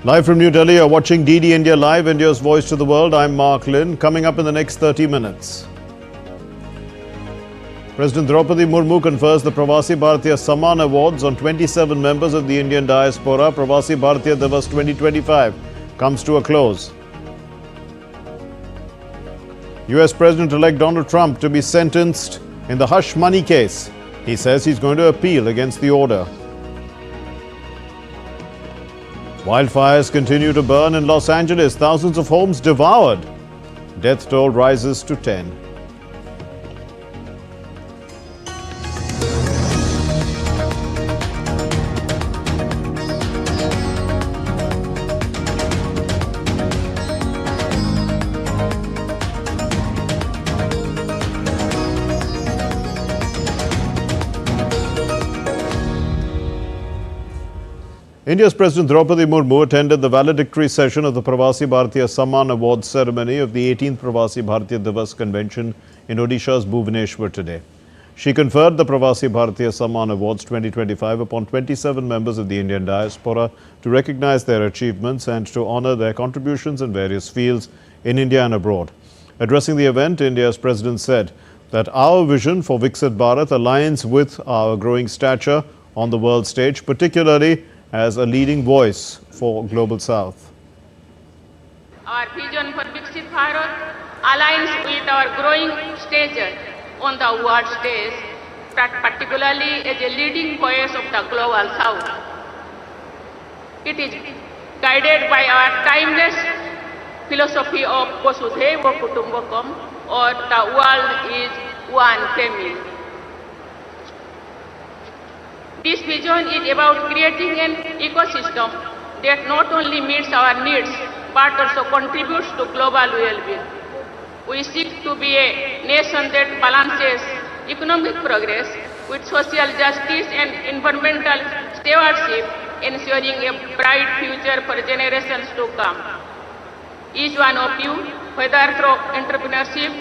Live from New Delhi, you're watching DD India Live, India's voice to the world. I'm Mark Lynn. Coming up in the next 30 minutes. President Draupadi Murmu confers the Prasar Bharati Samman Awards on 27 members of the Indian diaspora. Prasar Bharati Devastate 2025 comes to a close. US President-elect Donald Trump to be sentenced in the hush money case. He says he's going to appeal against the order. Wildfires continue to burn in Los Angeles. Thousands of homes devoured. Death toll rises to 10. India's President Draupadi Murmu attended the valedictory session of the Prasar Bharati Samman Awards ceremony of the 18th Prasar Bharati Divas Convention in Odisha's Bhubaneswar today. She conferred the Prasar Bharati Samman Awards 2025 upon 27 members of the Indian diaspora to recognize their achievements and to honor their contributions in various fields in India and abroad. Addressing the event, India's president said that our vision for Viksit Bharat aligns with our growing stature on the world stage, particularly as a leading voice for Global South. Our vision for Viksit Bharat aligns with our growing stature on the world stage, particularly as a leading voice of the Global South. It is guided by our timeless philosophy of Vasudhaiva Kutumbakam, or the world is one family. This vision is about creating an ecosystem that not only meets our needs but also contributes to global well-being. We seek to be a nation that balances economic progress with social justice and environmental stewardship, ensuring a bright future for generations to come. Each one of you, whether through entrepreneurship,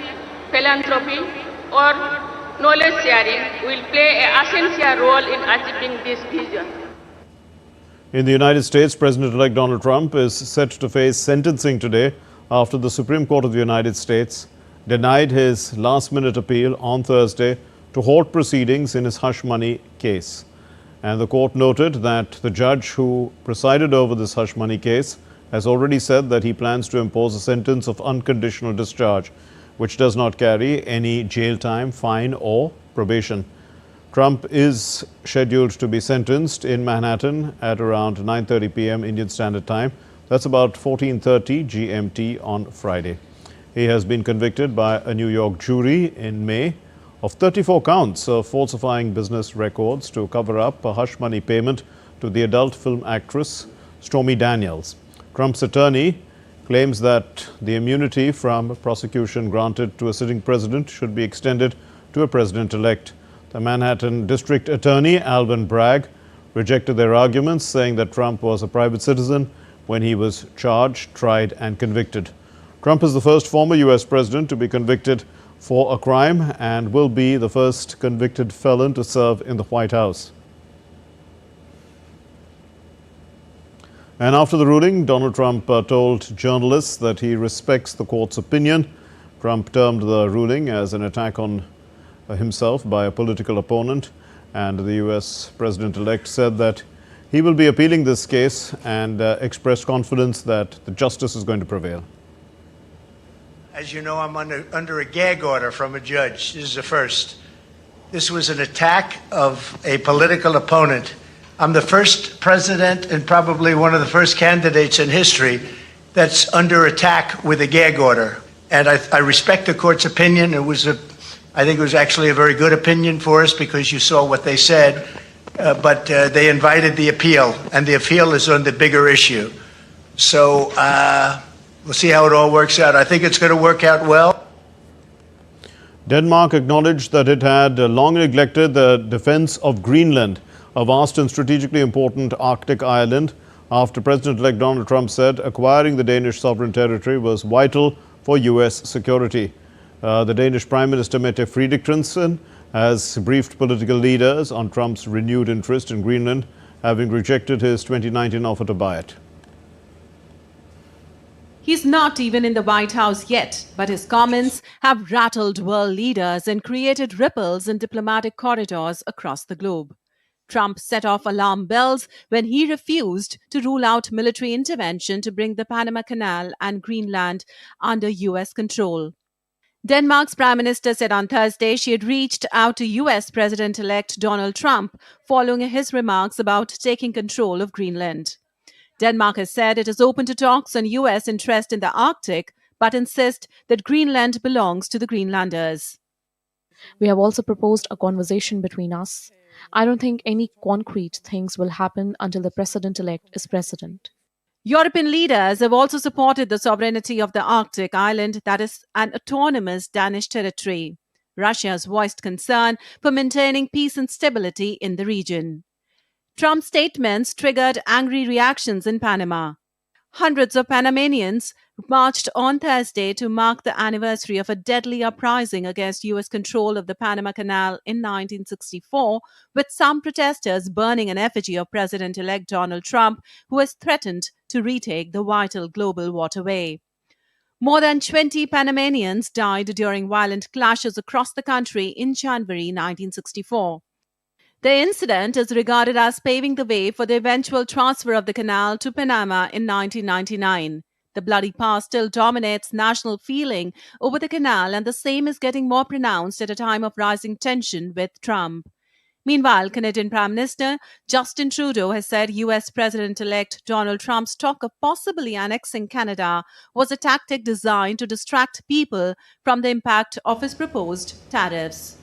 philanthropy, or knowledge sharing, will play an essential role in achieving this vision. In the United States, President-elect Donald Trump is set to face sentencing today after the Supreme Court of the United States denied his last-minute appeal on Thursday to halt proceedings in his hush money case. And the court noted that the judge who presided over this hush money case has already said that he plans to impose a sentence of unconditional discharge, which does not carry any jail time, fine or probation. Trump is scheduled to be sentenced in Manhattan at around 9:30 p.m. Indian Standard Time. That's about 14:30 GMT on Friday. He has been convicted by a New York jury in May of 34 counts of falsifying business records to cover up a hush money payment to the adult film actress Stormy Daniels. Trump's attorney claims that the immunity from prosecution granted to a sitting president should be extended to a president-elect. The Manhattan District Attorney, Alvin Bragg, rejected their arguments, saying that Trump was a private citizen when he was charged, tried and convicted. Trump is the first former U.S. president to be convicted for a crime and will be the first convicted felon to serve in the White House. And after the ruling, Donald Trump told journalists that he respects the court's opinion. Trump termed the ruling as an attack on himself by a political opponent, and the U.S. president-elect said that he will be appealing this case and expressed confidence that the justice is going to prevail. As you know, I'm under a gag order from a judge. This is the first. This was an attack of a political opponent. I'm the first president and probably one of the first candidates in history that's under attack with a gag order. And I respect the court's opinion. I think it was actually a very good opinion for us because you saw what they said. But they invited the appeal, and the appeal is on the bigger issue. So we'll see how it all works out. I think it's going to work out well. Denmark acknowledged that it had long neglected the defense of Greenland, a vast and strategically important Arctic island, after President-elect Donald Trump said acquiring the Danish sovereign territory was vital for U.S. security. The Danish Prime Minister Mette Frederiksen has briefed political leaders on Trump's renewed interest in Greenland, having rejected his 2019 offer to buy it. He's not even in the White House yet, but his comments have rattled world leaders and created ripples in diplomatic corridors across the globe. Trump set off alarm bells when he refused to rule out military intervention to bring the Panama Canal and Greenland under US control. Denmark's prime minister said on Thursday she had reached out to US President elect Donald Trump following his remarks about taking control of Greenland. Denmark has said it is open to talks on US interest in the Arctic, but insists that Greenland belongs to the Greenlanders. We have also proposed a conversation between us. I don't think any concrete things will happen until the president elect is president. European leaders have also supported the sovereignty of the Arctic island that is an autonomous Danish territory. Russia has voiced concern for maintaining peace and stability in the region. Trump's statements triggered angry reactions in Panama. Hundreds of Panamanians marched on Thursday to mark the anniversary of a deadly uprising against U.S. control of the Panama Canal in 1964, with some protesters burning an effigy of President-elect Donald Trump, who has threatened to retake the vital global waterway. More than 20 Panamanians died during violent clashes across the country in January 1964. The incident is regarded as paving the way for the eventual transfer of the canal to Panama in 1999. The bloody past still dominates national feeling over the canal, and the same is getting more pronounced at a time of rising tension with Trump. Meanwhile, Canadian Prime Minister Justin Trudeau has said US President-elect Donald Trump's talk of possibly annexing Canada was a tactic designed to distract people from the impact of his proposed tariffs.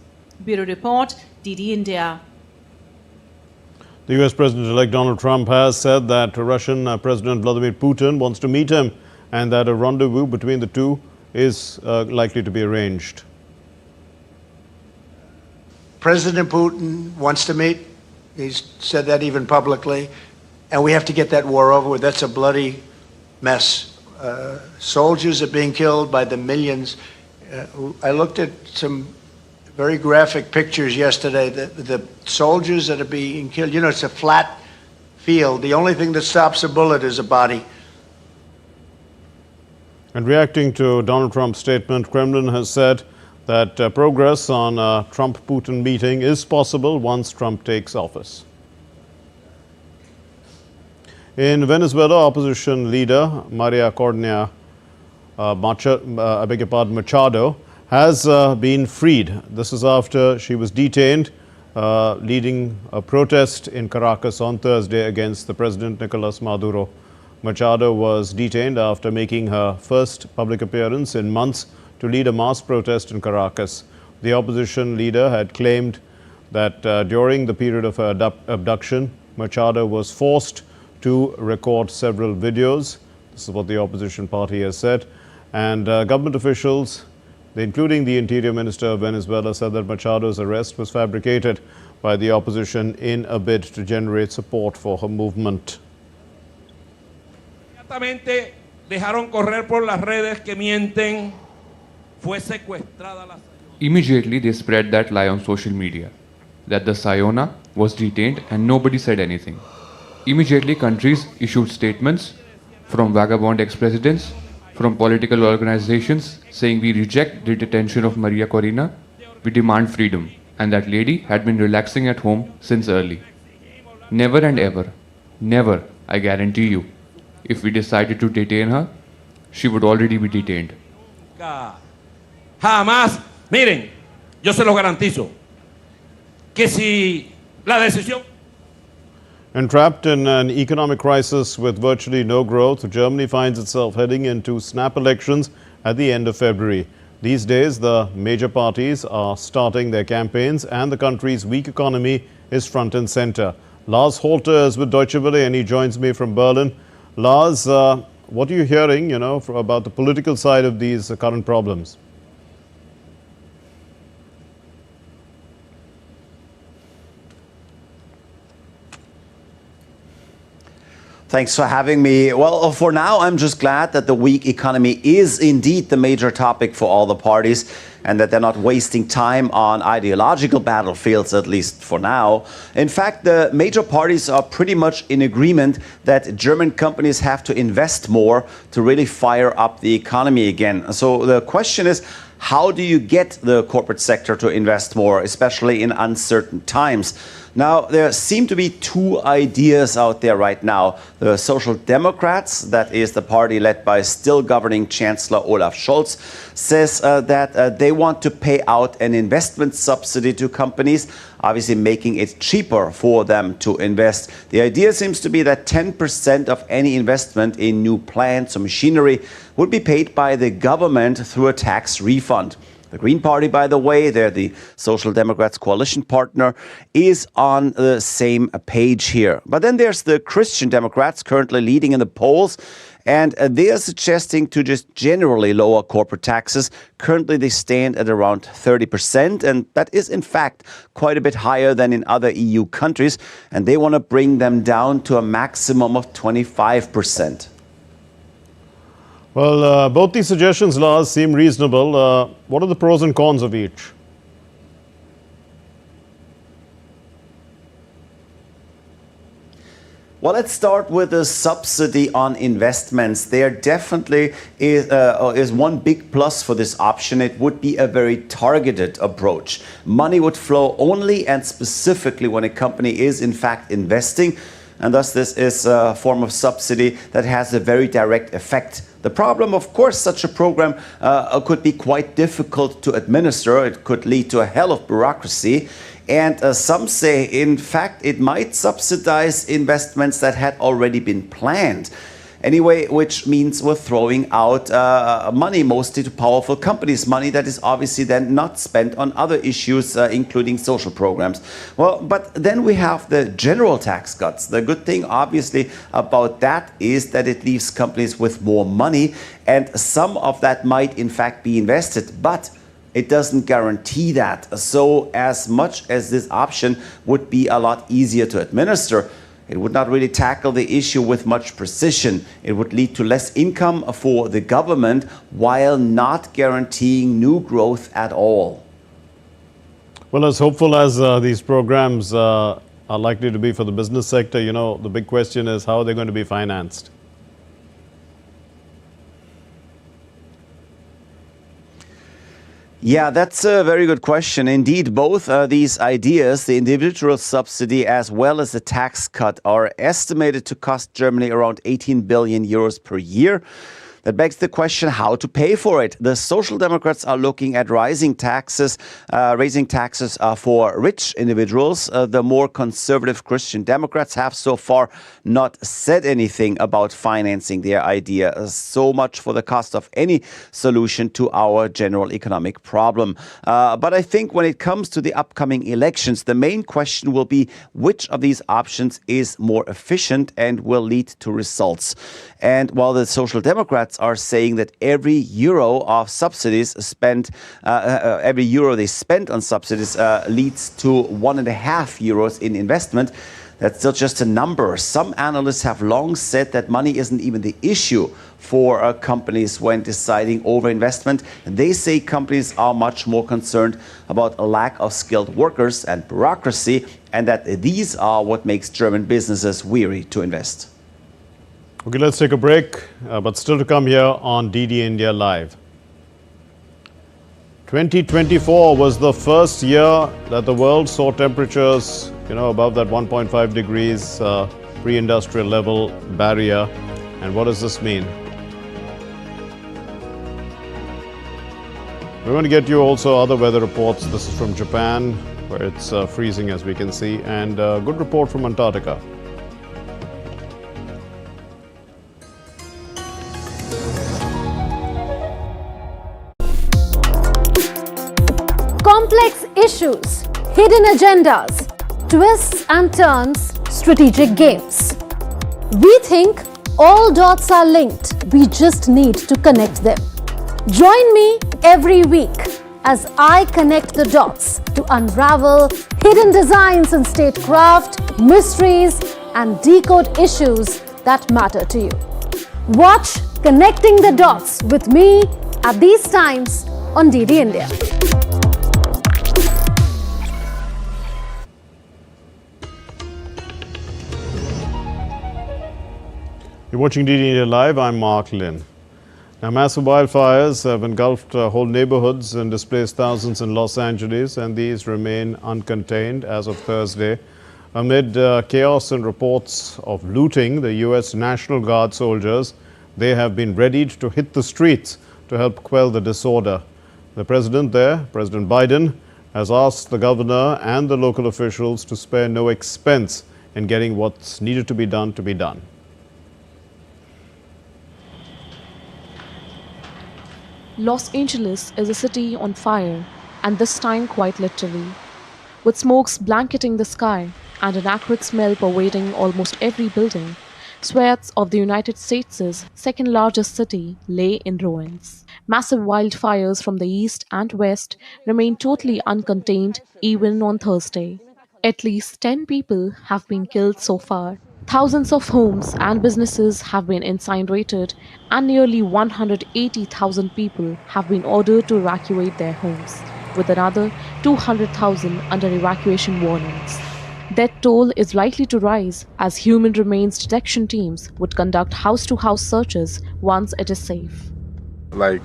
Bureau Report, DD India. The US President-elect Donald Trump has said that Russian President Vladimir Putin wants to meet him and that a rendezvous between the two is likely to be arranged. President Putin wants to meet. He's said that even publicly. And we have to get that war over with. That's a bloody mess. Soldiers are being killed by the millions. I looked at some very graphic pictures yesterday. The soldiers that are being killed, you know, it's a flat field. The only thing that stops a bullet is a body. And reacting to Donald Trump's statement, Kremlin has said that progress on a Trump-Putin meeting is possible once Trump takes office. In Venezuela, opposition leader Maria Corina Machado has been freed. This is after she was detained leading a protest in Caracas on Thursday against the President Nicolas Maduro. Machado was detained after making her first public appearance in months to lead a mass protest in Caracas. The opposition leader had claimed that during the period of her abduction, Machado was forced to record several videos. This is what the opposition party has said. And government officials, including the Interior Minister of Venezuela, said that Machado's arrest was fabricated by the opposition in a bid to generate support for her movement. Dejaron correr por las redes que mienten. Fue secuestrada la Immediately they spread that lie on social media, that the Sayona was detained and nobody said anything. Immediately countries issued statements from vagabond ex-presidents, from political organizations saying we reject the detention of Maria Corina, we demand freedom, and that lady had been relaxing at home since early. Never and ever, never, I guarantee you, if we decided to detain her, she would already be detained. Jamás, miren, yo se lo garantizo, que si la decisión. Entrapped in an economic crisis with virtually no growth, Germany finds itself heading into snap elections at the end of February. These days, the major parties are starting their campaigns and the country's weak economy is front and center. Lars Holter is with Deutsche Welle and he joins me from Berlin. Lars, what are you hearing, about the political side of these current problems? Thanks for having me. Well, for now, I'm just glad that the weak economy is indeed the major topic for all the parties and that they're not wasting time on ideological battlefields, at least for now. In fact, the major parties are pretty much in agreement that German companies have to invest more to really fire up the economy again. So the question is, how do you get the corporate sector to invest more, especially in uncertain times? Now, there seem to be two ideas out there right now. The Social Democrats, that is the party led by still governing Chancellor Olaf Scholz, says that they want to pay out an investment subsidy to companies, obviously making it cheaper for them to invest. The idea seems to be that 10% of any investment in new plants or machinery would be paid by the government through a tax refund. The Green Party, by the way, they're the Social Democrats' coalition partner, is on the same page here. But then there's the Christian Democrats currently leading in the polls, and they are suggesting to just generally lower corporate taxes. Currently, they stand at around 30%, and that is, in fact, quite a bit higher than in other EU countries, and they want to bring them down to a maximum of 25%. Well, both these suggestions, Lars, seem reasonable. What are the pros and cons of each? Well, let's start with the subsidy on investments. There definitely is one big plus for this option. It would be a very targeted approach. Money would flow only and specifically when a company is in fact investing. And thus this is a form of subsidy that has a very direct effect. The problem, of course, such a program could be quite difficult to administer. It could lead to a hell of bureaucracy. And some say, in fact, it might subsidize investments that had already been planned. Anyway, which means we're throwing out money mostly to powerful companies, money that is obviously then not spent on other issues, including social programs. Well, but then we have the general tax cuts. The good thing, obviously, about that is that it leaves companies with more money, and some of that might, in fact, be invested. But it doesn't guarantee that. So as much as this option would be a lot easier to administer, it would not really tackle the issue with much precision. It would lead to less income for the government while not guaranteeing new growth at all. Well, as hopeful as these programs are likely to be for the business sector, you know, the big question is how are they going to be financed? Yeah, that's a very good question. Indeed, both these ideas, the individual subsidy as well as the tax cut, are estimated to cost Germany around 18 billion euros per year. That begs the question how to pay for it. The Social Democrats are looking at raising taxes for rich individuals. The more conservative Christian Democrats have so far not said anything about financing their idea. So much for the cost of any solution to our general economic problem. But I think when it comes to the upcoming elections, the main question will be which of these options is more efficient and will lead to results. And while the Social Democrats are saying that every euro of subsidies spent, every euro they spend on subsidies leads to 1.5 euros in investment, that's still just a number. Some analysts have long said that money isn't even the issue for companies when deciding over investment. They say companies are much more concerned about a lack of skilled workers and bureaucracy, and that these are what makes German businesses weary to invest. Okay, let's take a break, but still to come here on DD India Live. 2024 was the first year that the world saw temperatures, above that 1.5 degrees pre-industrial level barrier. And what does this mean? We're going to get you also other weather reports. This is from Japan, where it's freezing, as we can see, and a good report from Antarctica. Complex issues, hidden agendas, twists and turns, strategic games. We think all dots are linked. We just need to connect them. Join me every week as I connect the dots to unravel hidden designs in statecraft, mysteries, and decode issues that matter to you. Watch Connecting the Dots with me at these times on DD India. You're watching DD India Live. I'm Mark Lynn. Now, massive wildfires have engulfed whole neighborhoods and displaced thousands in Los Angeles, and these remain uncontained as of Thursday. Amid chaos and reports of looting, the U.S. National Guard soldiers, they have been readied to hit the streets to help quell the disorder. The president there, President Biden, has asked the governor and the local officials to spare no expense in getting what's needed to be done to be done. Los Angeles is a city on fire, and this time quite literally. With smokes blanketing the sky and an acrid smell pervading almost every building, swaths of the United States' second largest city lay in ruins. Massive wildfires from the east and west remain totally uncontained even on Thursday. At least 10 people have been killed so far. Thousands of homes and businesses have been incinerated, and nearly 180,000 people have been ordered to evacuate their homes, with another 200,000 under evacuation warnings. Death toll is likely to rise as human remains detection teams would conduct house-to-house searches once it is safe. Like,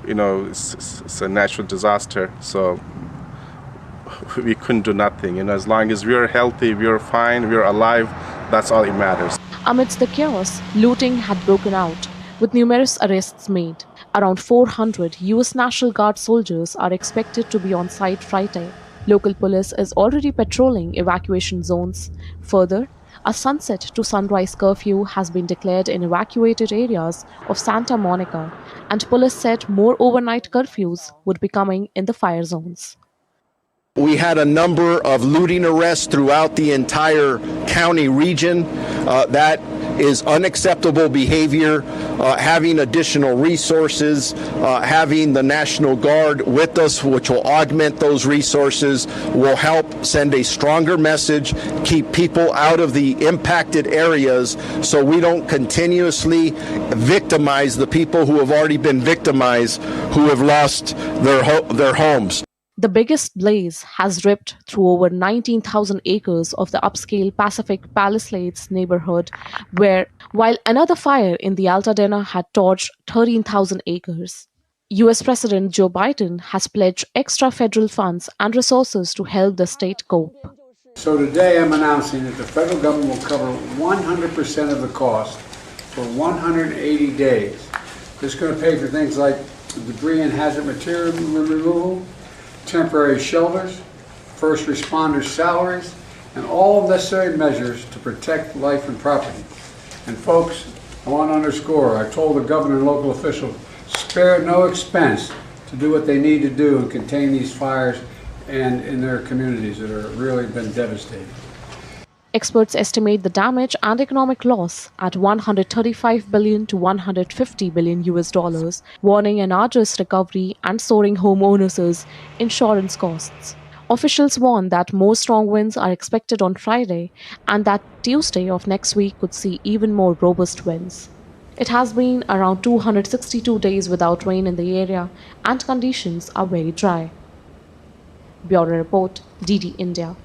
it's a natural disaster, so we couldn't do nothing. As long as we're healthy, we're fine, we're alive, that's all that matters. Amidst the chaos, looting had broken out, with numerous arrests made. Around 400 U.S. National Guard soldiers are expected to be on site Friday. Local police is already patrolling evacuation zones. Further, a sunset to sunrise curfew has been declared in evacuated areas of Santa Monica, and police said more overnight curfews would be coming in the fire zones. We had a number of looting arrests throughout the entire county region. That is unacceptable behavior. Having additional resources, having the National Guard with us, which will augment those resources, will help send a stronger message, keep people out of the impacted areas so we don't continuously victimize the people who have already been victimized, who have lost their homes. The biggest blaze has ripped through over 19,000 acres of the upscale Pacific Palisades neighborhood, while another fire in the Altadena had torched 13,000 acres. US President Joe Biden has pledged extra federal funds and resources to help the state cope. So today I'm announcing that the federal government will cover 100% of the cost for 180 days. This is going to pay for things like debris and hazard material removal, temporary shelters, first responders' salaries, and all necessary measures to protect life and property. And folks, I want to underscore, I told the governor and local officials, spare no expense to do what they need to do and contain these fires and in their communities that have really been devastating. Experts estimate the damage and economic loss at $135 billion to $150 billion US, warning an arduous recovery and soaring homeowners' insurance costs. Officials warn that more strong winds are expected on Friday and that Tuesday of next week could see even more robust winds. It has been around 262 days without rain in the area and conditions are very dry. Bureau Report, DD India.